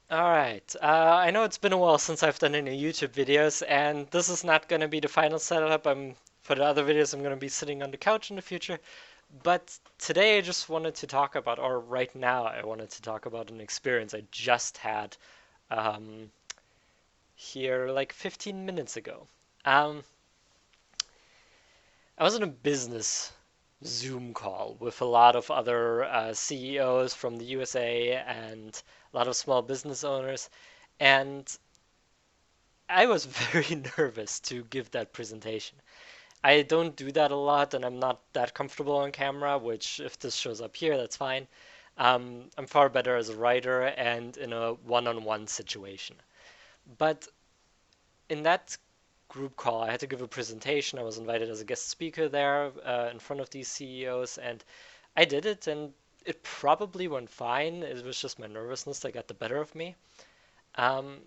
Alright, I know it's been a while since I've done any YouTube videos, and this is not going to be the final setup. For the other videos, I'm going to be sitting on the couch in the future. But today I just wanted to talk about, or right now I wanted to talk about an experience I just had um, here like 15 minutes ago. Um, I was in a business Zoom call with a lot of other CEOs from the USA and a lot of small business owners. And I was very nervous to give that presentation. I don't do that a lot, and I'm not that comfortable on camera, which, if this shows up here, that's fine. I'm far better as a writer and in a one on one situation. But in that group call, I had to give a presentation. I was invited as a guest speaker there in front of these CEOs, and I did it, and it probably went fine. It was just my nervousness that got the better of me. Um,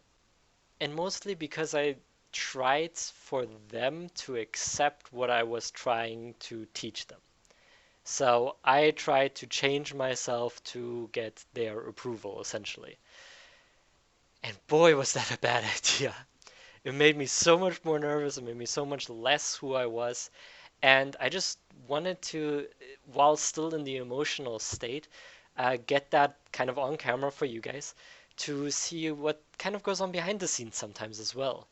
and mostly because I tried for them to accept what I was trying to teach them. So I tried to change myself to get their approval, essentially. And boy, was that a bad idea. It made me so much more nervous. It made me so much less who I was. And I just wanted to, while still in the emotional state, get that kind of on camera for you guys to see what kind of goes on behind the scenes sometimes as well.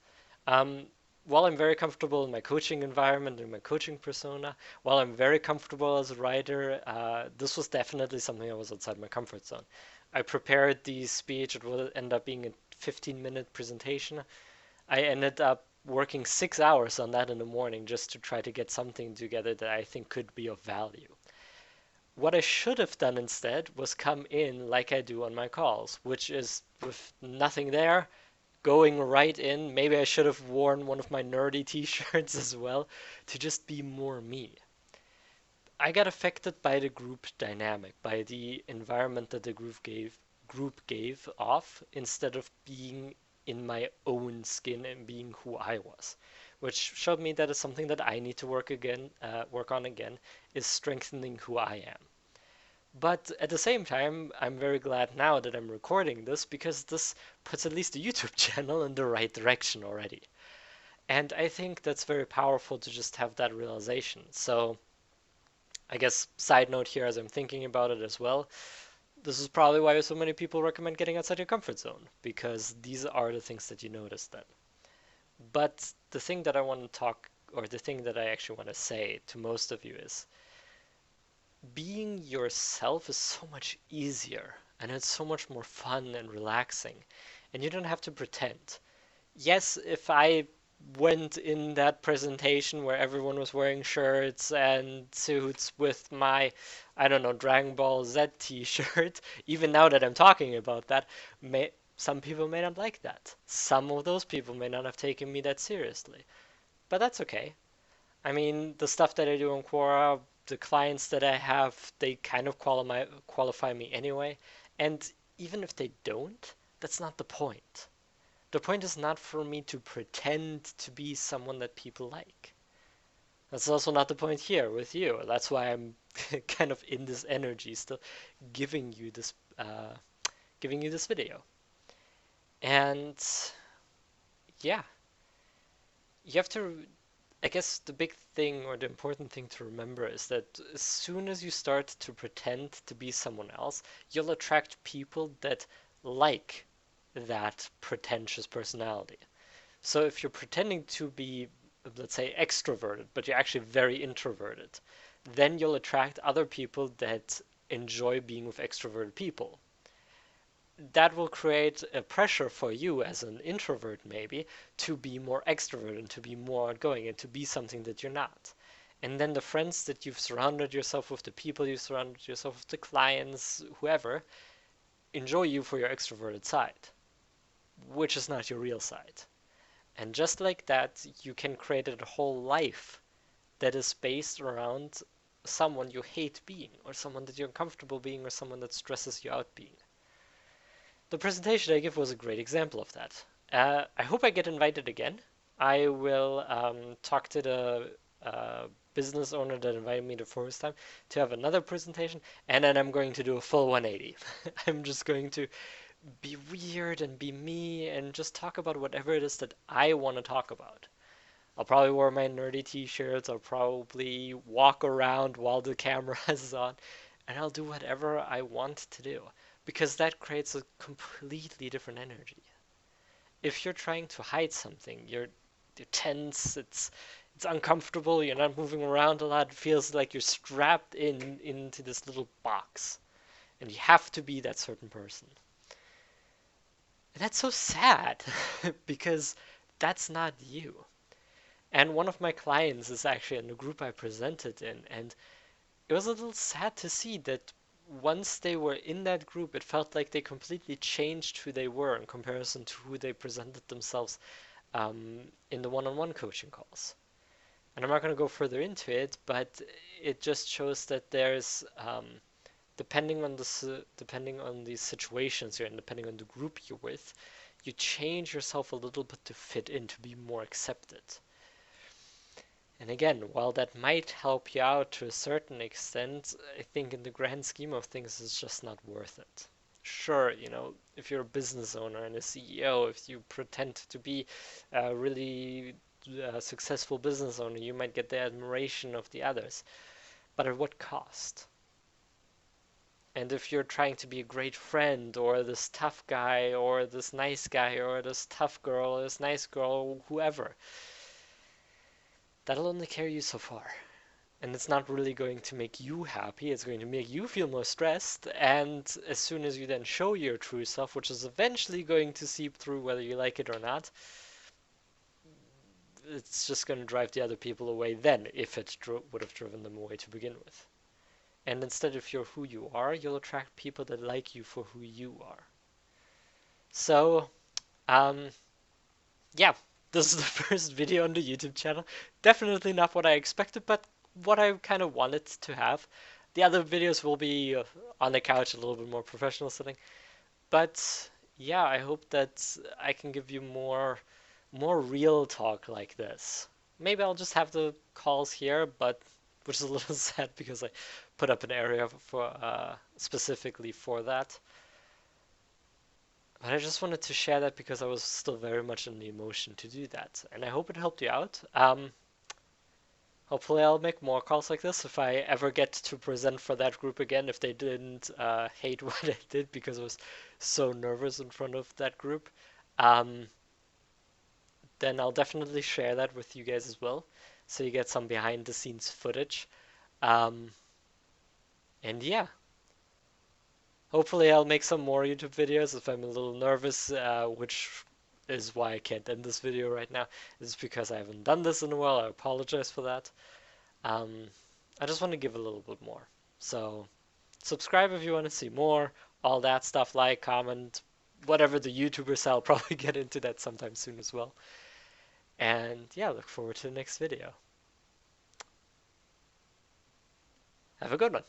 Um, while I'm very comfortable in my coaching environment and my coaching persona, while I'm very comfortable as a writer, this was definitely something that was outside my comfort zone. I prepared the speech. It will end up being a 15-minute presentation. I ended up working 6 hours on that in the morning just to try to get something together that I think could be of value. What I should have done instead was come in like I do on my calls, which is with nothing there, going right in. Maybe I should have worn one of my nerdy t-shirts as well to just be more me. I got affected by the group dynamic, by the environment that the group gave off instead of being in my own skin and being who I was, which showed me that it's something that I need to work on again, is strengthening who I am. But at the same time, I'm very glad now that I'm recording this because this puts at least a YouTube channel in the right direction already. And I think that's very powerful to just have that realization. So, I guess, side note here as I'm thinking about it as well, this is probably why so many people recommend getting outside your comfort zone, because these are the things that you notice then. But the thing that I want to talk, or the thing that I actually want to say to most of you is being yourself is so much easier and it's so much more fun and relaxing, and you don't have to pretend. Yes, if I went in that presentation where everyone was wearing shirts and suits with my, I don't know, Dragon Ball Z t-shirt, even now that I'm talking about that, some people may not like that. Some of those people may not have taken me that seriously. But that's okay. I mean, the stuff that I do on Quora, the clients that I have, they kind of qualify me anyway. And even if they don't, that's not the point. The point is not for me to pretend to be someone that people like. That's also not the point here with you. That's why I'm kind of in this energy still giving you this giving you this video. And yeah, you have to, I guess the big thing or the important thing to remember is that as soon as you start to pretend to be someone else, you'll attract people that like that pretentious personality. So if you're pretending to be, let's say, extroverted, but you're actually very introverted, then you'll attract other people that enjoy being with extroverted people. That will create a pressure for you as an introvert, maybe, to be more extroverted and to be more outgoing and to be something that you're not. And then the friends that you've surrounded yourself with, the people you've surrounded yourself with, the clients, whoever, enjoy you for your extroverted side, which is not your real side. And just like that, you can create a whole life that is based around someone you hate being, or someone that you're uncomfortable being, or someone that stresses you out being. The presentation I give was a great example of that. I hope I get invited again. I will talk to the business owner that invited me the first time to have another presentation, and then I'm going to do a full 180. I'm just going to be weird and be me and just talk about whatever it is that I want to talk about. I'll probably wear my nerdy t-shirts, I'll probably walk around while the camera is on, and I'll do whatever I want to do because that creates a completely different energy. If you're trying to hide something, you're tense, it's uncomfortable, you're not moving around a lot, it feels like you're strapped in into this little box and you have to be that certain person. And that's so sad because that's not you. And one of my clients is actually in the group I presented in, and it was a little sad to see that once they were in that group, it felt like they completely changed who they were in comparison to who they presented themselves in the one-on-one coaching calls. And I'm not going to go further into it, but it just shows that there's depending on the situations you're in, depending on the group you're with, you change yourself a little bit to fit in, to be more accepted. And again, while that might help you out to a certain extent, I think in the grand scheme of things, it's just not worth it. Sure, if you're a business owner and a CEO, if you pretend to be a really successful business owner, you might get the admiration of the others. But at what cost? And if you're trying to be a great friend, or this tough guy, or this nice guy, or this tough girl, or this nice girl, whoever, that'll only carry you so far. And it's not really going to make you happy, it's going to make you feel more stressed. And as soon as you then show your true self, which is eventually going to seep through whether you like it or not, it's just going to drive the other people away then, if it would have driven them away to begin with. And instead, if you're who you are, you'll attract people that like you for who you are. So, um, yeah, this is the first video on the YouTube channel. Definitely not what I expected, but what I kind of wanted to have. The other videos will be on the couch, a little bit more professional setting. But yeah, I hope that I can give you more real talk like this. Maybe I'll just have the calls here, but which is a little sad because I put up an area for specifically for that. But I just wanted to share that because I was still very much in the emotion to do that, and I hope it helped you out. Hopefully I'll make more calls like this if I ever get to present for that group again, if they didn't hate what I did because I was so nervous in front of that group. Um, then I'll definitely share that with you guys as well, so you get some behind the scenes footage. Um, and yeah, hopefully I'll make some more YouTube videos if I'm a little nervous, which is why I can't end this video right now. It's because I haven't done this in a while. I apologize for that. I just want to give a little bit more. So subscribe if you want to see more. All that stuff, like, comment, whatever the YouTubers say. I'll probably get into that sometime soon as well. And yeah, look forward to the next video. Have a good one.